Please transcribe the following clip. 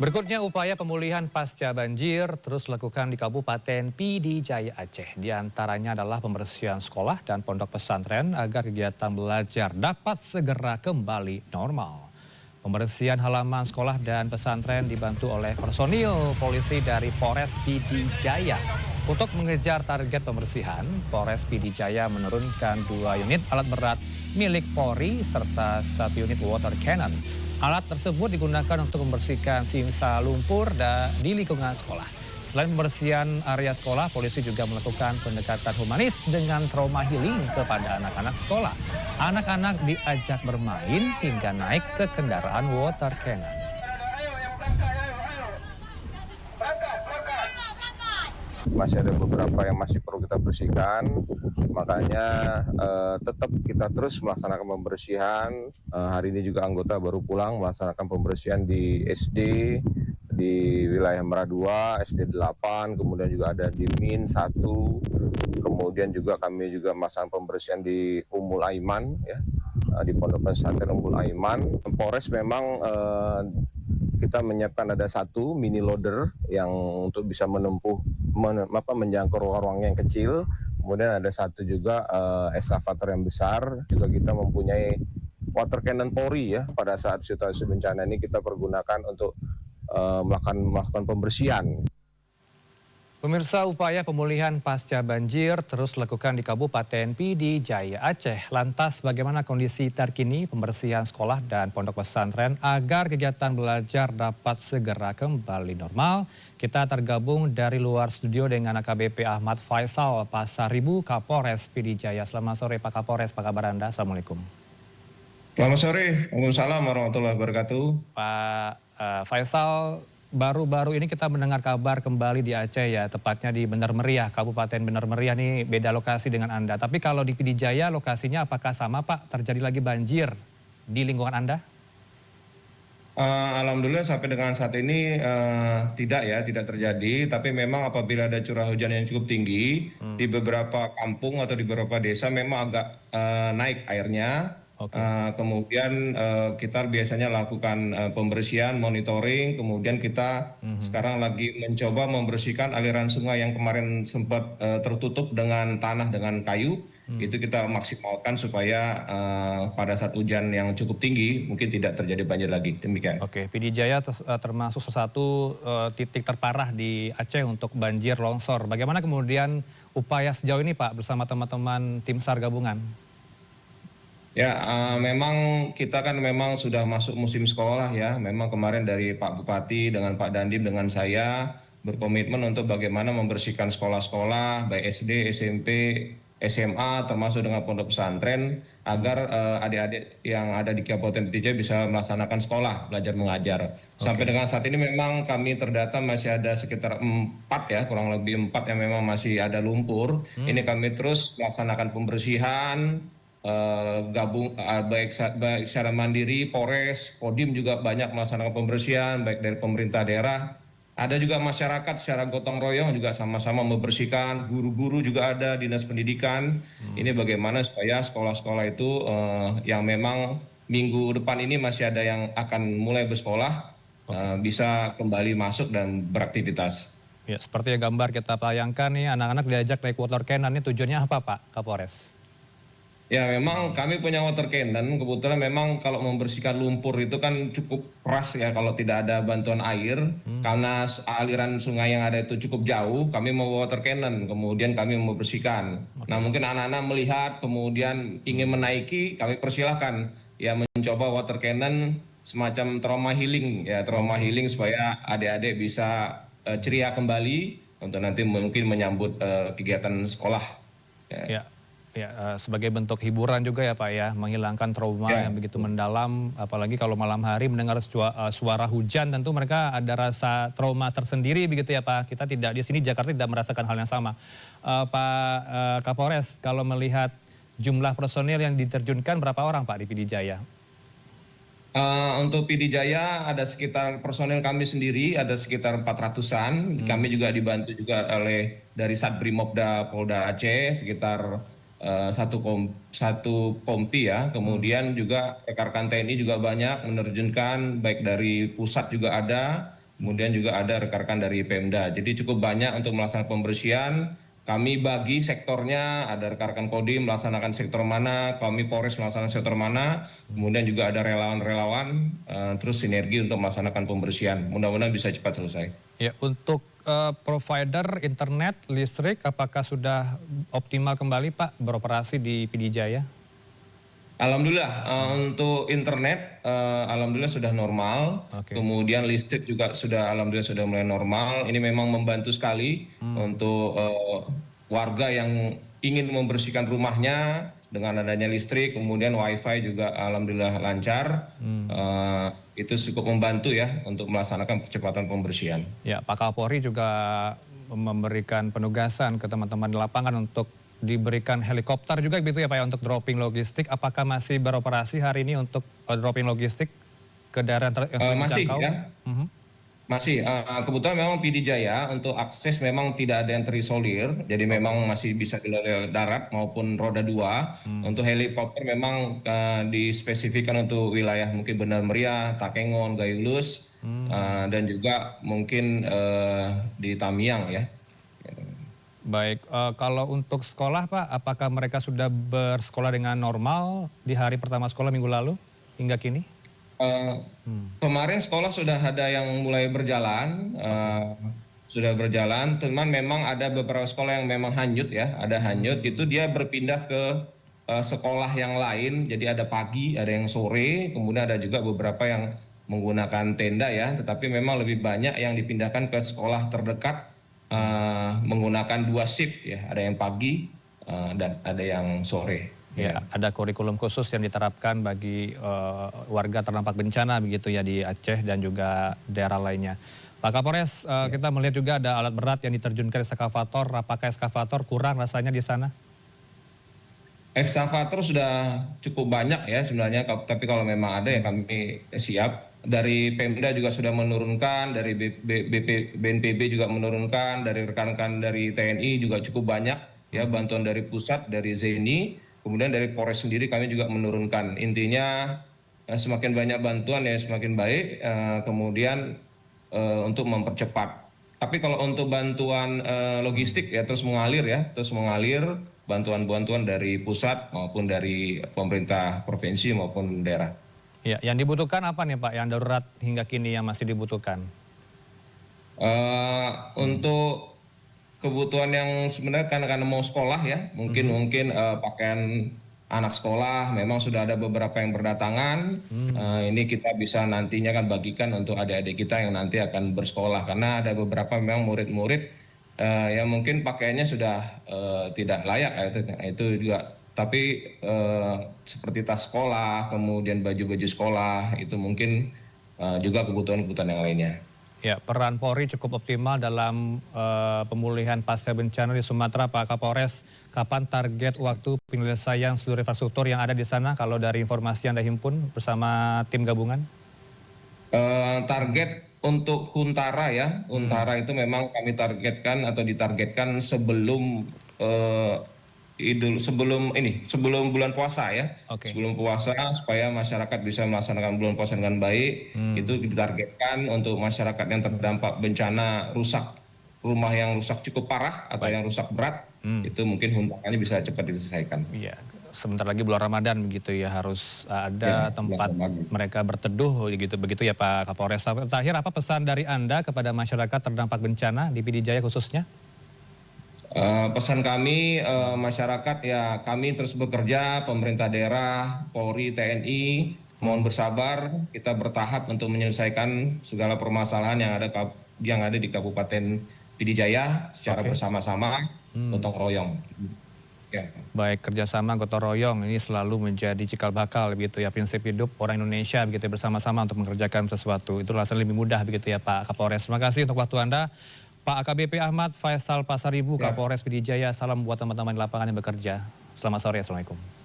Berikutnya upaya pemulihan pasca banjir terus dilakukan di Kabupaten PD Jaya Aceh. Di antaranya adalah pembersihan sekolah dan pondok pesantren agar kegiatan belajar dapat segera kembali normal. Pembersihan halaman sekolah dan pesantren dibantu oleh personil polisi dari Polres PD Jaya. Untuk mengejar target pembersihan, Polres PD Jaya menurunkan 2 unit alat berat milik Polri serta 1 unit water cannon. Alat tersebut digunakan untuk membersihkan sisa lumpur di lingkungan sekolah. Selain pembersihan area sekolah, polisi juga melakukan pendekatan humanis dengan trauma healing kepada anak-anak sekolah. Anak-anak diajak bermain hingga naik ke kendaraan water cannon. Masih ada beberapa yang masih perlu kita bersihkan, makanya tetap kita terus melaksanakan pembersihan. Hari ini juga anggota baru pulang melaksanakan pembersihan di SD, di wilayah Merak 2, SD 8, kemudian juga ada di Min 1, kemudian juga kami juga melaksanakan pembersihan di Ummul Aiman, ya, di Pondok Pesantren Ummul Aiman. Polres memang kita menyiapkan ada 1 mini loader yang untuk bisa menjangkau ruang-ruang yang kecil. Kemudian ada 1 juga eskavator yang besar. Juga kita mempunyai water cannon Polri, ya. Pada saat situasi bencana ini kita pergunakan untuk melakukan pembersihan. Pemirsa, upaya pemulihan pasca banjir terus dilakukan di Kabupaten PD Jaya Aceh. Lantas bagaimana kondisi terkini pembersihan sekolah dan pondok pesantren agar kegiatan belajar dapat segera kembali normal? Kita tergabung dari luar studio dengan AKBP Ahmad Faisal Pasaribu, Kapolres PD Jaya. Selamat sore Pak Kapolres, apa kabar Anda? Assalamualaikum. Selamat sore, Waalaikumsalam warahmatullahi wabarakatuh. Pak Faisal, baru-baru ini kita mendengar kabar kembali di Aceh, ya, tepatnya di Benar Meriah, Kabupaten Benar Meriah. Ini beda lokasi dengan Anda. Tapi kalau di PD Jaya lokasinya apakah sama, Pak? Terjadi lagi banjir di lingkungan Anda? Alhamdulillah sampai dengan saat ini tidak terjadi. Tapi memang apabila ada curah hujan yang cukup tinggi di beberapa kampung atau di beberapa desa memang agak naik airnya. Kemudian kita biasanya lakukan pembersihan, monitoring, kemudian kita sekarang lagi mencoba membersihkan aliran sungai yang kemarin sempat tertutup dengan tanah dengan kayu. Itu kita maksimalkan supaya pada saat hujan yang cukup tinggi mungkin tidak terjadi banjir lagi. Demikian. Oke, PD Jaya termasuk salah satu titik terparah di Aceh untuk banjir longsor. Bagaimana kemudian upaya sejauh ini, Pak, bersama teman-teman tim SAR gabungan? Ya, memang kita kan memang sudah masuk musim sekolah, ya. Memang kemarin dari Pak Bupati dengan Pak Dandim dengan saya berkomitmen untuk bagaimana membersihkan sekolah-sekolah, baik SD, SMP, SMA, termasuk dengan pondok pesantren, agar adik-adik yang ada di Kabupaten PD Jaya bisa melaksanakan sekolah, belajar mengajar. Sampai dengan saat ini memang kami terdata masih ada sekitar 4, ya, kurang lebih 4 yang memang masih ada lumpur. Ini kami terus melaksanakan pembersihan, baik secara mandiri, Polres, Kodim juga banyak melaksanakan pembersihan baik dari pemerintah daerah, ada juga masyarakat secara gotong royong juga sama-sama membersihkan, guru-guru juga ada, dinas pendidikan. Ini bagaimana supaya sekolah-sekolah itu yang memang minggu depan ini masih ada yang akan mulai bersekolah bisa kembali masuk dan beraktivitas. Ya, seperti gambar kita bayangkan nih, anak-anak diajak naik water cannon, ini tujuannya apa, Pak Kapolres? Ya, memang kami punya water cannon. Kebetulan memang kalau membersihkan lumpur itu kan cukup keras, ya, kalau tidak ada bantuan air. Karena aliran sungai yang ada itu cukup jauh, kami mau water cannon, kemudian kami membersihkan. Nah, mungkin anak-anak melihat kemudian ingin menaiki, kami persilahkan ya mencoba water cannon semacam trauma healing, ya, trauma healing supaya adik-adik bisa ceria kembali untuk nanti mungkin menyambut kegiatan sekolah. Ya. Ya, sebagai bentuk hiburan juga, ya, Pak, ya, menghilangkan trauma yang begitu mendalam, apalagi kalau malam hari mendengar suara hujan, tentu mereka ada rasa trauma tersendiri begitu, ya, Pak. Kita tidak di sini Jakarta tidak merasakan hal yang sama. Pak Kapolres, kalau melihat jumlah personil yang diterjunkan berapa orang, Pak, di PD Jaya? Untuk PD Jaya ada sekitar personil kami sendiri ada sekitar 400-an. Kami juga dibantu juga oleh dari Satbrimobda Polda Aceh sekitar satu kompi, ya. Kemudian juga rekan-rekan TNI juga banyak menerjunkan, baik dari pusat juga ada, kemudian juga ada rekan-rekan dari Pemda. Jadi cukup banyak untuk melaksanakan pembersihan. Kami bagi sektornya, ada rekan-rekan Kodim melaksanakan sektor mana, kami Polres melaksanakan sektor mana, kemudian juga ada relawan-relawan, terus sinergi untuk melaksanakan pembersihan. Mudah-mudahan bisa cepat selesai. Ya, untuk provider internet, listrik, apakah sudah optimal kembali Pak beroperasi di PD Jaya? Alhamdulillah, untuk internet alhamdulillah sudah normal. Oke. Kemudian listrik juga alhamdulillah sudah mulai normal. Ini memang membantu sekali untuk warga yang ingin membersihkan rumahnya dengan adanya listrik, kemudian wifi juga alhamdulillah lancar. Itu cukup membantu ya untuk melaksanakan percepatan pembersihan. Ya, Pak Kapolri juga memberikan penugasan ke teman-teman di lapangan untuk diberikan helikopter juga gitu ya Pak ya untuk dropping logistik. Apakah masih beroperasi hari ini untuk dropping logistik ke daerah yang sudah Masih dijangkau? ya, masih. Kebetulan memang PD Jaya untuk akses memang tidak ada yang terisolir, jadi memang masih bisa dilalui darat maupun roda 2. Untuk helikopter memang dispesifikkan untuk wilayah mungkin Benar Meriah, Takengon, Gayulus, dan juga mungkin di Tamiang ya. Baik, kalau untuk sekolah Pak, apakah mereka sudah bersekolah dengan normal di hari pertama sekolah minggu lalu hingga kini? Kemarin sekolah sudah ada yang mulai berjalan, teman memang ada beberapa sekolah yang memang hanyut ya, ada hanyut, itu dia berpindah ke sekolah yang lain, jadi ada pagi, ada yang sore, kemudian ada juga beberapa yang menggunakan tenda ya, tetapi memang lebih banyak yang dipindahkan ke sekolah terdekat menggunakan 2 shift ya, ada yang pagi dan ada yang sore. Ya, ada kurikulum khusus yang diterapkan bagi warga terdampak bencana begitu ya di Aceh dan juga daerah lainnya. Pak Kapolres, kita melihat juga ada alat berat yang diterjunkan eskavator. Apakah eskavator kurang rasanya di sana? Ekskavator sudah cukup banyak ya sebenarnya, tapi kalau memang ada ya kami siap. Dari Pemda juga sudah menurunkan, dari BNPB juga menurunkan, dari rekan-rekan dari TNI juga cukup banyak ya, bantuan dari pusat, dari ZENI, kemudian dari Polres sendiri kami juga menurunkan. Intinya semakin banyak bantuan ya semakin baik, kemudian untuk mempercepat. Tapi kalau untuk bantuan logistik ya terus mengalir bantuan-bantuan dari pusat maupun dari pemerintah provinsi maupun daerah. Ya, yang dibutuhkan apa nih Pak, yang darurat hingga kini yang masih dibutuhkan? Untuk kebutuhan yang sebenarnya karena mau sekolah ya, mungkin pakaian anak sekolah memang sudah ada beberapa yang berdatangan. Ini kita bisa nantinya kan bagikan untuk adik-adik kita yang nanti akan bersekolah, karena ada beberapa memang murid-murid yang mungkin pakaiannya sudah tidak layak itu juga. Tapi seperti tas sekolah, kemudian baju-baju sekolah, itu mungkin juga kebutuhan-kebutuhan yang lainnya. Ya, peran Polri cukup optimal dalam pemulihan pasca bencana di Sumatera, Pak Kapolres. Kapan target waktu penyelesaian seluruh infrastruktur yang ada di sana kalau dari informasi yang Anda himpun bersama tim gabungan? Target untuk Huntara ya, Huntara itu memang kami targetkan atau ditargetkan sebelum sebelum bulan puasa ya. Oke. Sebelum puasa supaya masyarakat bisa melaksanakan bulan puasa dengan baik. Itu ditargetkan untuk masyarakat yang terdampak bencana rusak rumah yang rusak cukup parah atau yang rusak berat, itu mungkin huntarannya bisa cepat diselesaikan. Iya, sebentar lagi bulan Ramadan begitu ya, harus ada tempat mereka berteduh begitu ya Pak Kapolres. Terakhir, apa pesan dari Anda kepada masyarakat terdampak bencana di PD Jaya khususnya? Pesan kami masyarakat ya, kami terus bekerja, pemerintah daerah, Polri, TNI, mohon bersabar, kita bertahap untuk menyelesaikan segala permasalahan yang ada di Kabupaten PD Jaya secara bersama-sama, gotong royong. Ya. Baik, kerjasama gotong royong ini selalu menjadi cikal bakal begitu ya, prinsip hidup orang Indonesia begitu bersama-sama untuk mengerjakan sesuatu. Itu rasanya lebih mudah begitu ya Pak Kapolres. Terima kasih untuk waktu Anda. Pak AKBP Ahmad Faisal Pasaribu, Kapolres PD Jaya, salam buat teman-teman di lapangan yang bekerja. Selamat sore, Assalamualaikum.